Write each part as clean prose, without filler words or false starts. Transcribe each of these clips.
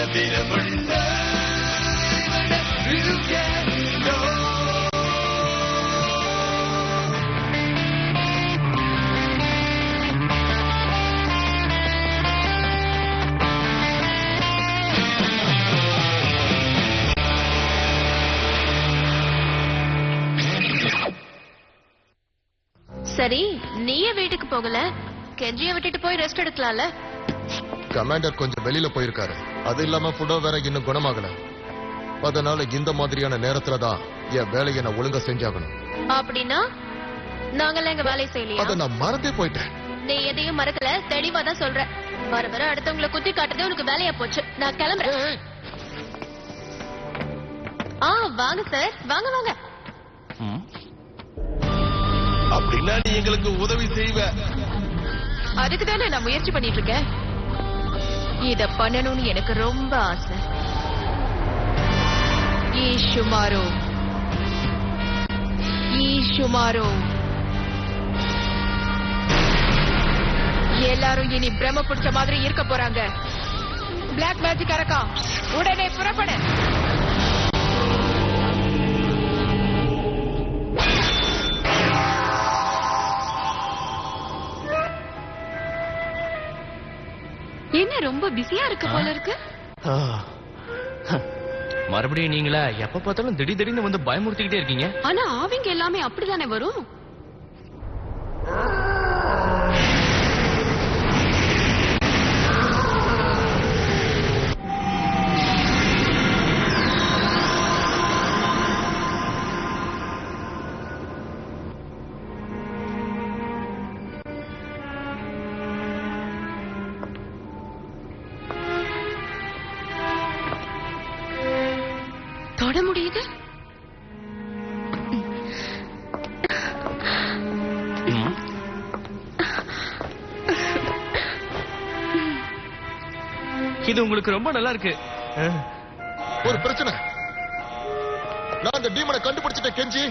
மந்திரமுள்ள சரி, நீயே வீட்டுக்கு போகல, கெஞ்சிய விட்டுட்டு போய் ரெஸ்ட் எடுக்கலாம்ல. கமாண்டர் கொஞ்சம் வெளியில போயிருக்காரு. அது இல்லாம ஃபுட்டோ வேற இன்னும் குணமாகல. அதனால இந்த மாதிரியான நேரத்துல தான் என் வேலையை நான் ஒழுங்கா செஞ்சாகணும். அப்படின்னா நாங்கெல்லாம் எங்க வேலையை செய்யலையா? அத நான் மறந்தே போயிட்டேன். நீ எதையும் மறக்கல, தெளிவா தான் சொல்ற. வர வர அடுத்தவங்களை குத்தி காட்டுறதே உனக்கு வேலையா போச்சு. நான் கிளம்புறேன். வாங்க சார், வாங்க வாங்க. அப்படின்னா நீ எங்களுக்கு உதவி செய்வ. அதுக்கு தானே நான் முயற்சி பண்ணிட்டு இருக்கேன். இத பண்ணணும்னு எனக்கு ரொம்ப ஆசை. ஈஷுமாரோ எல்லாரும் இனி பிரம்ம பிடிச்ச மாதிரி இருக்க போறாங்க. பிளாக் மேஜிக் அரக்கா, உடனே புறப்பட. என்ன ரொம்ப பிஸியா இருக்கு போல இருக்கு. மறுபடியும் நீங்களா? எப்ப பார்த்தாலும் திடீர்னு வந்து பயமுறுத்திக்கிட்டே இருக்கீங்க. ஆனா ஆவிங்க எல்லாமே அப்படிதானே வரும். தொட முடியுது. இது உங்களுக்கு ரொம்ப நல்லா இருக்கு. ஒரு பிரச்சனை. நான் அந்த டீமனை கண்டுபிடிச்சிட்டேன் கெஞ்சி.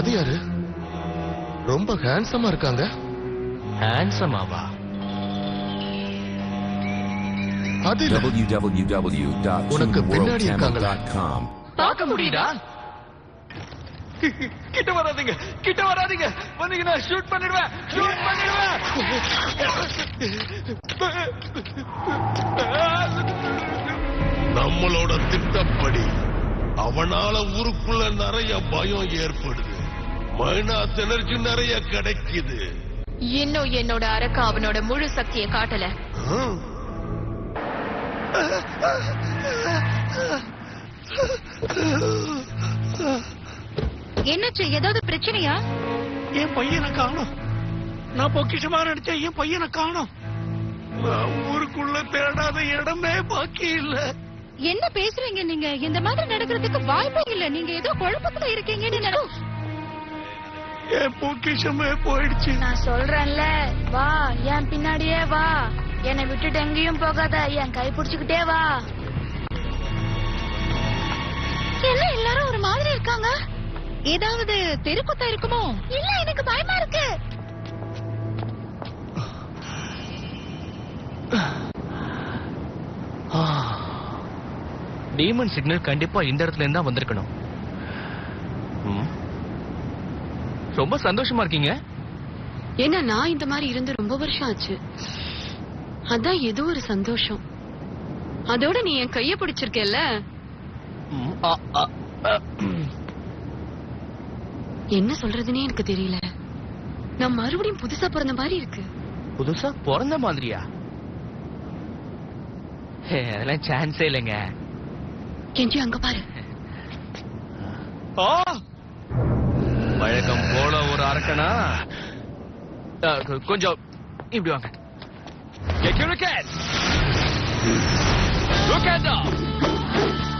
அது யாரு? ரொம்ப ஹேண்ட்ஸமா இருக்காங்க. ஹேண்ட்ஸமாவா? அது உனக்கு பின்னாடி இருக்காங்களா? பார்க்க முடியுதா? கிட்ட வராதீங்க, கிட்ட வராதீங்க. வந்தீங்கன்னா ஷூட் பண்ணிடுவேன், ஷூட் பண்ணிடுவேன். நம்மளோட திட்டப்படி அவனால ஊருக்குள்ள நிறைய பயம் ஏற்படுது. மைனாஸ் எனர்ஜி நிறைய கிடைக்குது. இன்னும் என்னோட அரக்கா அவனோட முழு சக்தியை காட்டல. என்னாச்சு? ஏதாவது பிரச்சனையா? என் பையனை காணோம். நான் பொக்கிஷமா நினைச்சேன். என் பையனை காணோம். ஊருக்குள்ள தேடாத இடமே பாக்கி இல்ல. என்ன பேசுறீங்க நீங்க? இந்த மாதிரி நடக்கிறதுக்கு வாய்ப்பே இல்ல. நீங்க ஏதோ குழப்பத்துல இருக்கீங்கன்னு. என் பொக்கிஷமே போயிடுச்சு. நான் சொல்றேன்ல, வா, என் பின்னாடியே வா. என்னை விட்டுட்டு எங்கேயும் போகாத. என் கை பிடிச்சுக்கிட்டே வா. என்ன எல்லாரும் ஒரு மாதிரி இருக்காங்க? ஏதாவது தெருக்குத்தா இருக்குமோ? இல்ல, எனக்கு பயமா இருக்கு. டீமன் சிக்னல் கண்டிப்பா இந்த இடத்துல இருந்தா வந்திருக்கணும். ரொம்ப சந்தோஷமா இருக்கீங்க. ஏன்னா நான் இந்த மாதிரி இருந்து ரொம்ப வருஷம் ஆச்சு. அதான் ஏதோ ஒரு சந்தோஷம். அதோட நீ என் கைய பிடிச்சிருக்கல. என்ன சொல்றதுன்னே எனக்கு தெரியல. நான் மறுபடியும் புதுசா பிறந்த மாதிரி இருக்கு. புதுசா பிறந்த மாதிரியா? அதெல்லாம் சான்ஸே இல்லைங்க. கெஞ்சி அங்க பாரு. வழக்கம் போல ஒரு அரக்கனா. கொஞ்சம் இப்படி வாங்க. Look at that.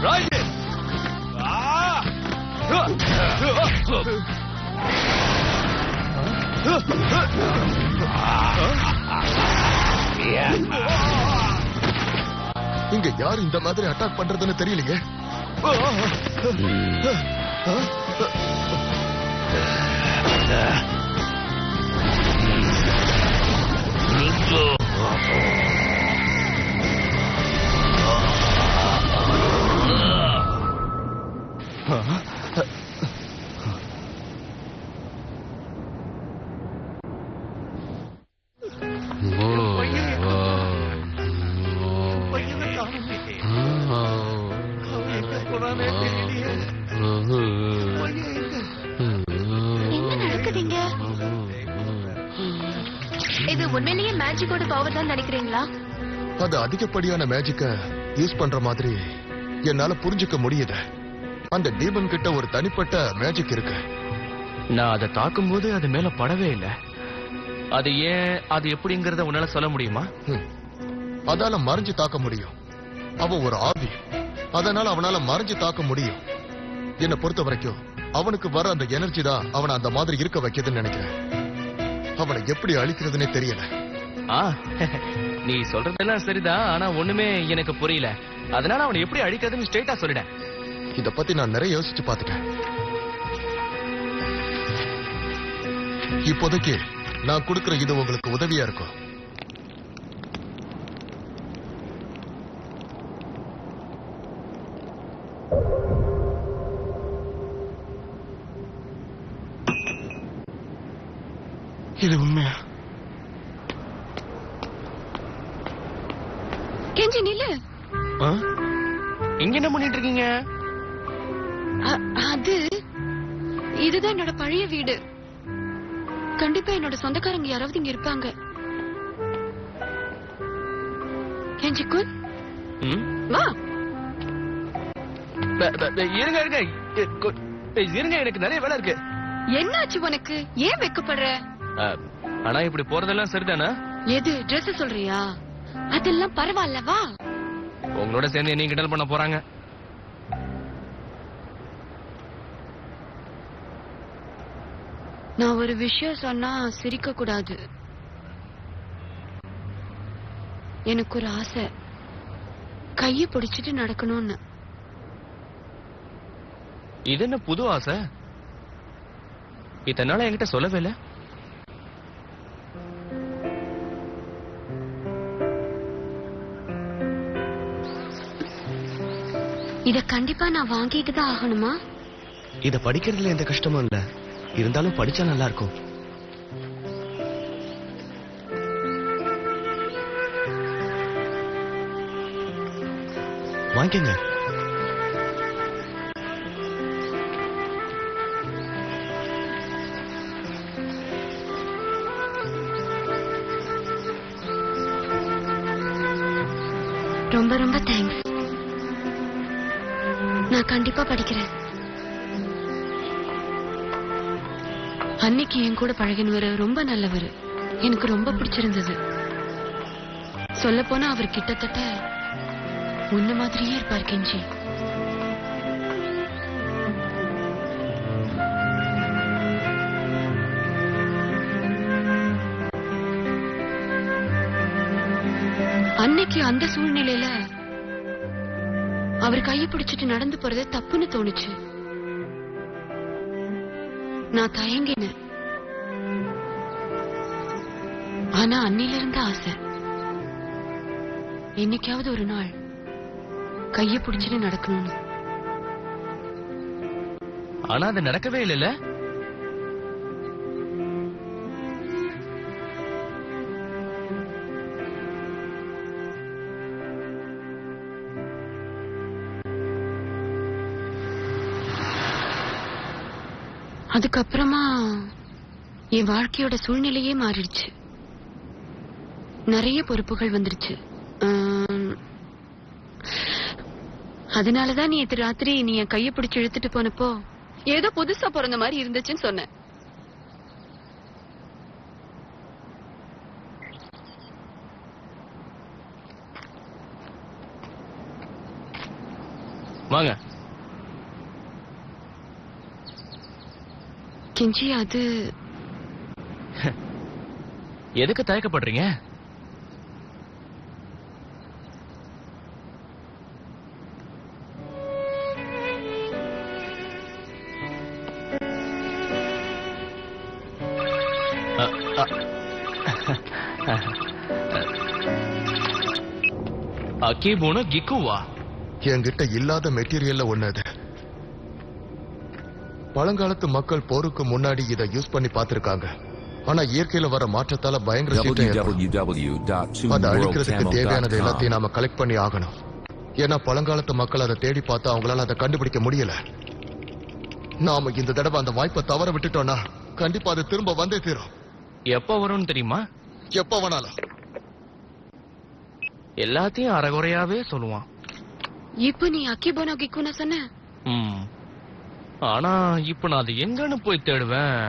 Right. இங்க யார் இந்த மாதிரி அட்டாக் பண்றதுன்னு தெரியலீங்க. உண்மையிலேயே மேஜிக்கோட பவர் தான் நினைக்கிறீங்களா? அது அதிகப்படியான மேஜிக்க யூஸ் பண்ற மாதிரி என்னால புரிஞ்சுக்க முடியுது. அந்த டீமன் கிட்ட ஒரு தனிப்பட்ட மேஜிக் இருக்கு. நான் அதை தாக்கும் போது அது மேல படவே இல்ல. அது ஏன், அது எப்படிங்கறத உன்னால சொல்ல முடியுமா? அதால மறைஞ்சு தாக்க முடியும். அவன் ஒரு ஆவி, அதனால அவனால மறைஞ்சு தாக்க முடியும். என்னை பொறுத்த வரைக்கும் அவனுக்கு வர அந்த எனர்ஜி தான் அவனை அந்த மாதிரி இருக்க வைக்குதுன்னு நினைக்கிறேன். அவனை எப்படி அழிக்கிறதுனே தெரியல. நீ சொல்றதெல்லாம் சரிதான், ஆனா ஒண்ணுமே எனக்கு புரியல. அதனால அவனை எப்படி அழிக்கிறதுன்னு ஸ்ட்ரெயிட்டா சொல்லிட்டேன். இத பத்தி நான் நிறைய யோசிச்சு பார்த்துட்டேன். இப்போதைக்கு நான் கொடுக்கிற இது உங்களுக்கு உதவியா இருக்கும். இது உண்மையா? கெஞ்சி நில்லு. இங்க என்ன பண்ணிட்டு இருக்கீங்க? அது இதுதான் என்னோட பழைய வீடு. கண்டிப்பா என்னோட சொந்தக்காரங்க யாராவது இங்க இருப்பாங்க. கெஞ்சிக்குன் வா. இருங்க இருங்க இருங்க, எனக்கு நிறைய வேலை இருக்கு. என்னாச்சு உனக்கு? ஏன் வெக்கப்படுற? ஆனா இப்படி போறதெல்லாம் சரிதானா? எது Dress சொல்றியா? அதெல்லாம் பரவாயில்ல, வா. உங்களோட சேர்ந்து என்னையும் கிண்டல் பண்ண போறாங்க. நான் ஒரு விஷயம் சொன்னா சிரிக்க கூடாது. எனக்கு ஒரு ஆசை, கைய பிடிச்சிட்டு நடக்கணும்னு. இது என்ன புது ஆசை? இத்தனை நாள் என்கிட்ட சொல்லவே இல்ல. இத கண்டிப்பா நான் வாங்கிட்டு தான் ஆகணுமா? இத படிக்கிறதுல எந்த கஷ்டமும் இல்ல, இருந்தாலும் படிச்சா நல்லா இருக்கும். வாங்கிக்கங்க. ரொம்ப ரொம்ப தேங்க்ஸ். நான் கண்டிப்பா படிக்கிறேன். அன்னைக்கு என் கூட பழகினவரு ரொம்ப நல்லவரு. எனக்கு ரொம்ப பிடிச்சிருந்தது. சொல்ல போனா அவர் கிட்டத்தட்ட உன்ன மாதிரியே இருப்பார் கெஞ்சி. அன்னைக்கு அந்த சூழ்நிலையில அவர் கையை பிடிச்சிட்டு நடந்து போறது தப்புன்னு தோணுச்சு. நான் தயங்கினேன். ஆனா அன்னில இருந்த ஆசை, என்னைக்காவது ஒரு நாள் கைய பிடிச்சிட்டு நடக்கணும்னு. ஆனா அது நடக்கவே இல்லைல்ல. அதுக்கப்புறமா என் வாழ்க்கையோட சூழ்நிலையே மாறிடுச்சு. நிறைய பொறுப்புகள் வந்துருச்சு. அதனாலதான் நேத்து ராத்திரி நீ என் கைய பிடிச்சு இழுத்துட்டு போனப்போ ஏதோ புதுசா பிறந்த மாதிரி இருந்துச்சுன்னு சொன்னேன். வாங்க. கெஞ்சி, அது எதுக்கு தயக்கப்படுறீங்க? அக்கீபோனு கிக்குவா? என்கிட்ட இல்லாத மெட்டீரியல்ல ஒண்ணு அது. பழங்காலத்து மக்கள் போருக்கு முன்னாடி இதை யூஸ் பண்ணி பார்த்திருக்காங்க. ஆனா இயற்கையில வர மாற்றத்தால பயங்கர சீற்றம் ஏற்படும். அதை அழிக்கிறதுக்கு தேவையானது எல்லாத்தையும் நாம கலெக்ட் பண்ணி ஆகணும். ஏன்னா பழங்காலத்து மக்கள் அதை தேடி பார்த்தா அவங்களால அதை கண்டுபிடிக்க முடியல. நாம இந்த தடவை அந்த வாய்ப்பை தவற விட்டுட்டோம்னா கண்டிப்பா அது திரும்ப வந்தே தீரும். எப்ப வரும்னு தெரியுமா? எப்ப வேணாலும். எல்லாத்தையும் அரைகுறையாவே சொல்லுவான். இப்ப நீ அக்கிபோனோ கிக்குன்னு சொன்ன. ஆனா இப்ப நான் அது எங்கன்னு போய் தேடுவேன்.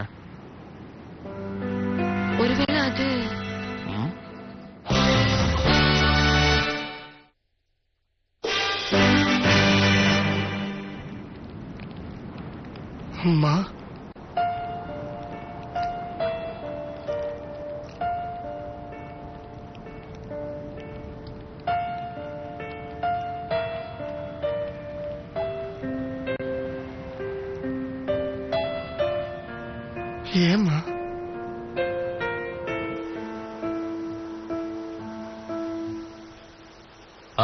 ஒருவேளை அது அம்மா, ஏம்மா?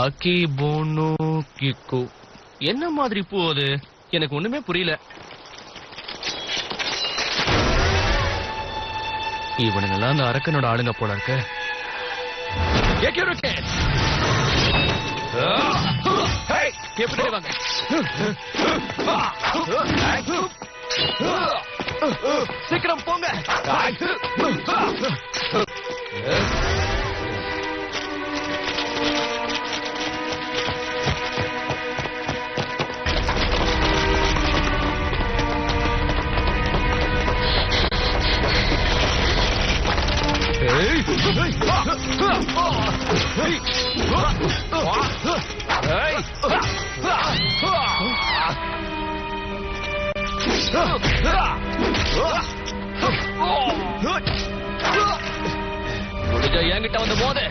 அக்கிபோனோ கிக்கு என்ன மாதிரி பூ அது? எனக்கு ஒண்ணுமே புரியல. இவனுங்கெல்லாம் அந்த அரக்கனோட ஆளுங்க போல இருக்கு. எப்படி வாங்க? சீக்கிரம் போங்க. முடிஞ்ச என்கிட்ட வந்து மோது.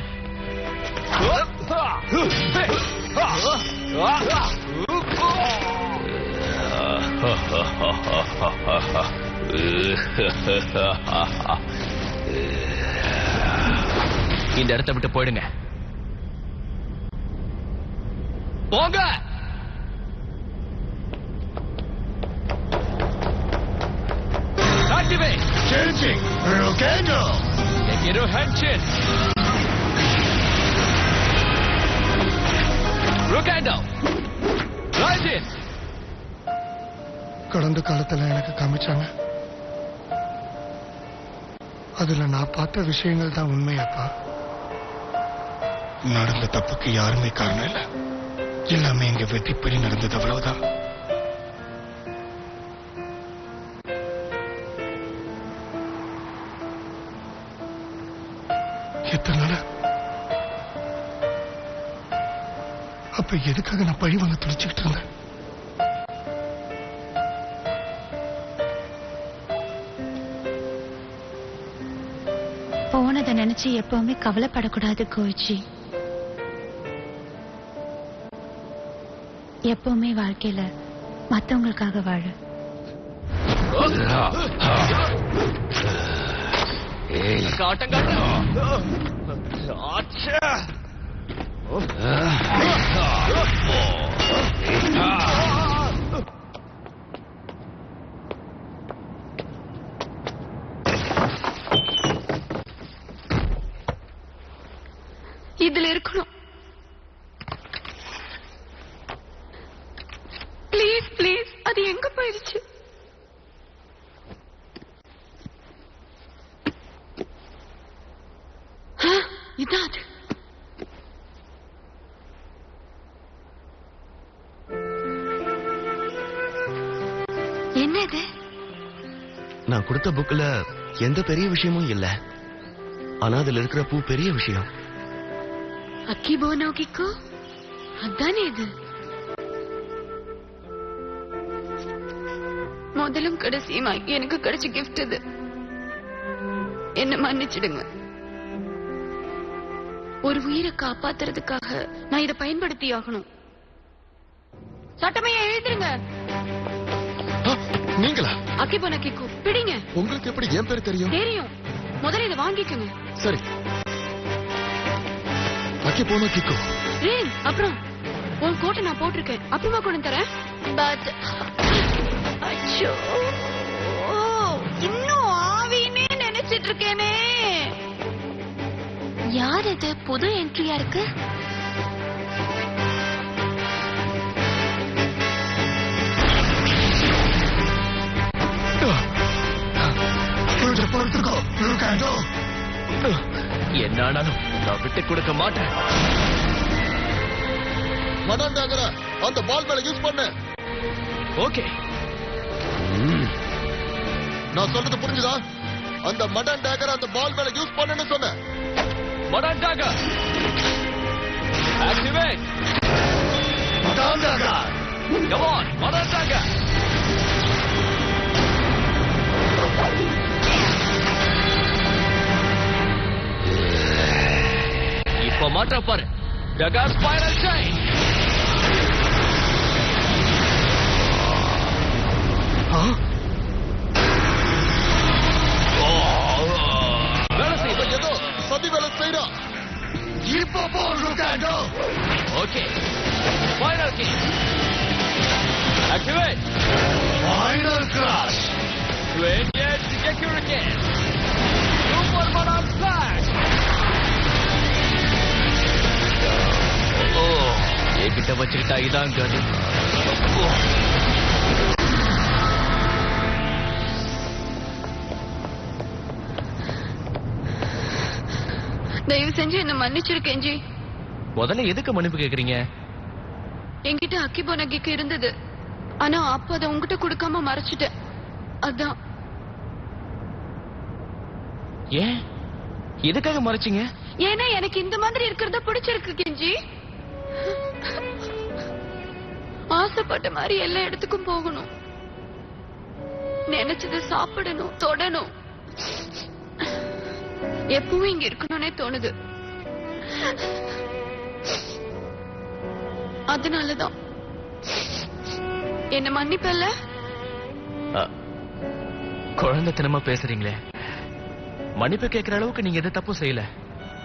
இந்த இடத்தை விட்டு போயிடுங்க. போங்க. Activate. Changing. Volcano. Hero Henshin. Volcano. Rise in. கடந்த காலத்துல எனக்கு காமிச்சாங்க. அதுல நான் பார்த்த விஷயங்கள் தான் உண்மையாப்பா. நடந்த தப்புக்கு யாருமே காரணம் இல்ல. எல்லாமே எங்க வெற்றிப்படி நடந்தது, அவ்வளவுதான். எத்தனை நாள்? அப்ப எதுக்காக நான் பழி வாங்க துடிச்சுக்கிட்டு இருந்தேன்? போனதை நினைச்சு எப்பவுமே கவலைப்படக்கூடாது கோயிச்சி. எப்பவுமே வாழ்க்கையில மத்தவங்களுக்காக வாழு. இதுல இருக்கணும். ப்ளீஸ் ப்ளீஸ், அது எங்க போயிடுச்சு? இதான் அது. என்ன இது? நான் கொடுத்த புக்ல எந்த பெரிய விஷயமும் இல்ல. ஆனா அதுல இருக்கிற பூ பெரிய விஷயம். அக்கிபோனோ கிக்கு, அதானே இது? முதலும் கடைசியுமா எனக்கு கிடைச்ச கிஃப்ட் இது. என்ன மன்னிச்சிடுங்க. ஒரு உயிரை காப்பாத்துறதுக்காக நான் இதை பயன்படுத்தி ஆகணும். சட்டமையா எழுதிருங்க. நீங்களா? அக்கிபோனோ கிக்கு, பிடிங்க. உங்களுக்கு எப்படி என் பேர் தெரியும்? தெரியும். முதல்ல இதை வாங்கிக்கோங்க. சரி. அக்கிபோனோ கிக்கு. ரேன், அப்புறம் உன் கோட்டை நான் போட்டிருக்கேன். அப்புறமா கொண்டு தரேன். பட் அச்சோ, இன்னும் ஆவினே நினைச்சிட்டு இருக்கேனே. யார் இது? புது என்ட்ரியா இருக்கு. பொறுத்துக்கோ. என்ன ஆனாலும் நான் விட்டு கொடுக்க மாட்டேன். மடன் டேகர அந்த பால் மேல யூஸ் பண்ணு. ஓகே, நான் சொல்றது புரிஞ்சுதா? அந்த மடன் டேகர் அந்த பால் மேல யூஸ் பண்ணுன்னு சொன்னேன். மடன் டேகர் ஆக்டிவேட். மடன் டேகர் கம் ஆன், மடன் டேகர். இப்ப மாற்ற பாரு. Dagger spiral chain. வேலை செய்ய ஏதோ சதி வேலை செய்யறா. இப்போ போடு கேண்டோ. Okay, final key activate. Final crash. Radiant Gekuriken. Super Mana Flash. என்கிட்ட வச்சுக்கிட்டா இதான் கது. தயவு செஞ்சு என்ன மன்னிச்சிரு கெஞ்சி. முதல்ல எதுக்கு மன்னிப்பு கேக்குறீங்க? என்கிட்ட அக்கிபோனகிக்கு இருந்தது, ஆனா அப்ப அதை உங்ககிட்ட கொடுக்காம மறைச்சிட்டேன். அதான். ஏன் எதுக்காக மறைச்சிங்க? ஏன்னா எனக்கு இந்த மாதிரி இருக்கிறத பிடிச்சிருக்கு கெஞ்சி. ஆசைப்பட்ட மாதிரி எல்லா இடத்துக்கும் போகணும், நினைச்சது சாப்பிடணும், தொடணும், எப்பவும் இங்க இருக்கணும்னே தோணுது. அதனாலதான் என்ன மன்னிப்பல்ல. குழந்தைத்தனமா பேசுறீங்களே. மன்னிப்பு கேட்கிற அளவுக்கு நீங்க எது தப்பு செய்யல.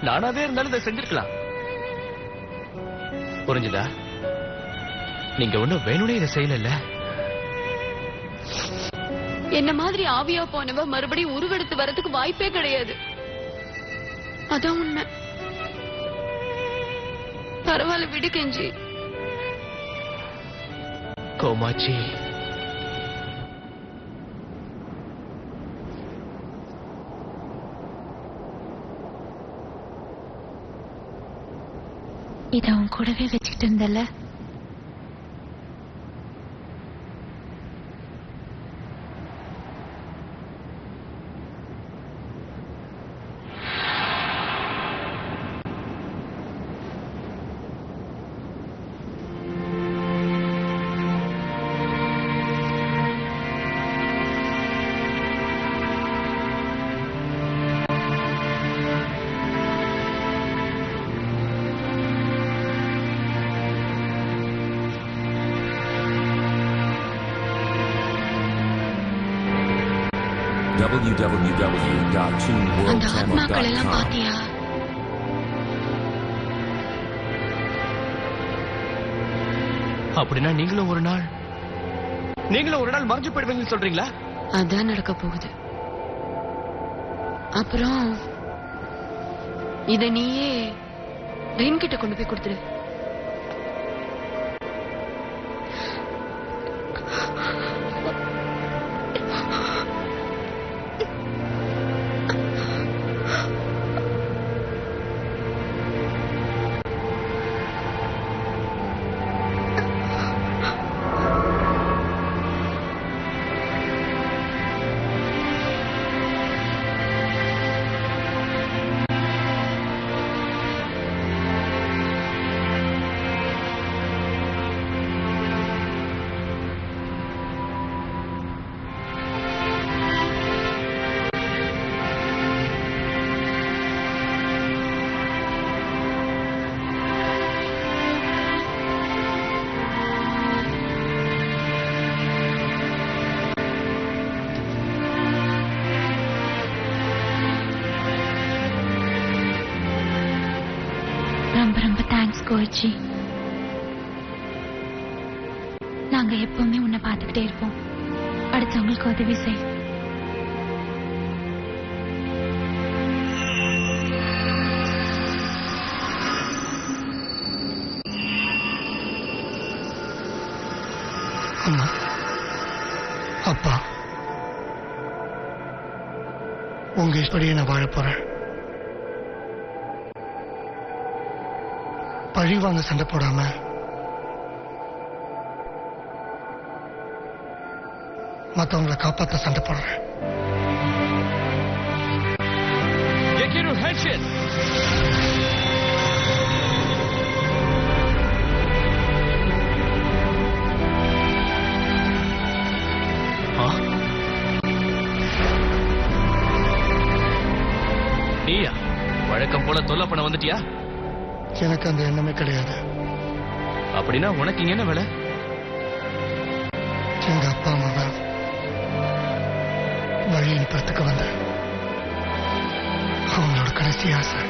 நானாவே இருந்தாலும் இதை செஞ்சிருக்கலாம். புரிஞ்சுதா? நீங்க ஒண்ணும் வேணும்னே இதை செய்யல. என்ன மாதிரி ஆவியா போனவ மறுபடியும் உருவெடுத்து வரதுக்கு வாய்ப்பே கிடையாது. அதான் உண்மை. பரவாயில்ல, விடு கெஞ்சி. கோமாச்சி, இத அவன் கூடவே வச்சுக்கிட்டு இருந்தல. அந்த ஆத்மாக்கள் எல்லாம் www.toonworldchannel.com. பாத்தியா? அப்படின்னா நீங்களும் ஒரு நாள் மறைஞ்சு போயிடுவீங்கன்னு சொல்றீங்களா? அதான் நடக்க போகுது. அப்புறம் இத நீயே ரெயின் கிட்ட கொண்டு போய் கொடுத்துரு. ரொம்ப ரொம்ப தேங்க்ஸ் கோச்சி. நாங்க எப்பவுமே உன்னை பார்த்துக்கிட்டே இருப்போம். அடுத்தவங்களுக்கு உதவி செய். அம்மா, அப்பா, உங்க இஷ்டப்படியே நான் வாழ போறேன். பழி வாங்க சண்டை போடாம மத்தவங்களை காப்பாத்த சண்டை போடுறேன். Gekiru Henshin! நீயா வழக்கம் போல தொல்லை பண்ண வந்துட்டியா? எனக்கு அந்த எண்ணமே கிடையாது. அப்படின்னா உனக்கு இங்க என்ன வேலை? எங்க அப்பா அம்மாவை வழி அனுப்புறதுக்கு வந்த அவங்களோட கடைசி ஆசை.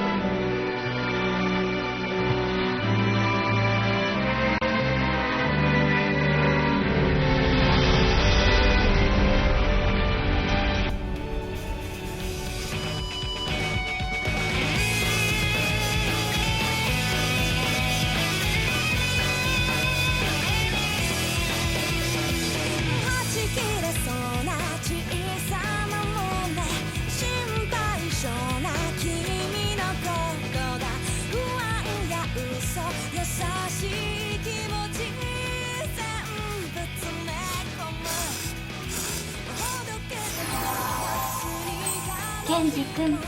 ケンジ君。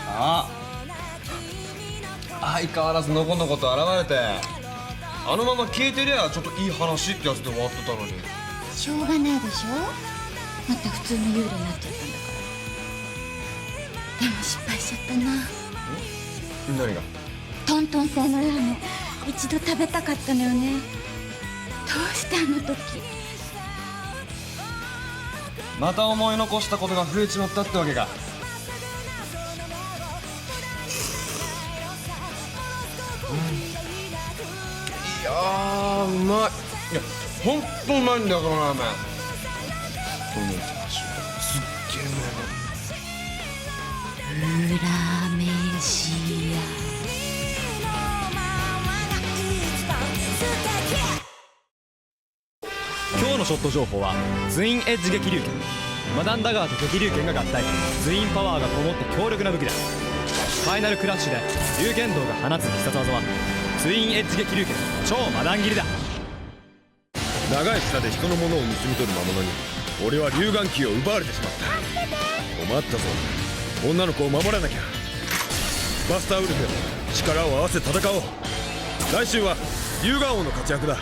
あ相変わらずのこのこと現れて、あのまま消えてりゃちょっといい話ってやつで終わってたのに。しょうがないでしょ、また普通の幽霊になっちゃったんだから。でも失敗しちゃったな。何が？トントン製のラーメン一度食べたかったのよね。どうしてあの時。また思い残したことが増えちまったってわけか。いやーうまい。いやほんとうまいんだよこのラーメン。どのチャーシューすっげえうまいの。ラーメンシア。今日のショット情報はツインエッジ激流拳。マダンダガーと激流拳が合体、ツインパワーがこもった強力な武器だ。ファイナルクラッシュで龍拳道が放つ必殺技はツインエッジ激流拳超マダン切りだ。長い舌で人のものを盗み取る魔物に俺は龍眼球を奪われてしまった。困ったぞ、女の子を守らなきゃ。バスターウルフ、力を合わせ戦おう。来週は龍眼王の活躍だ。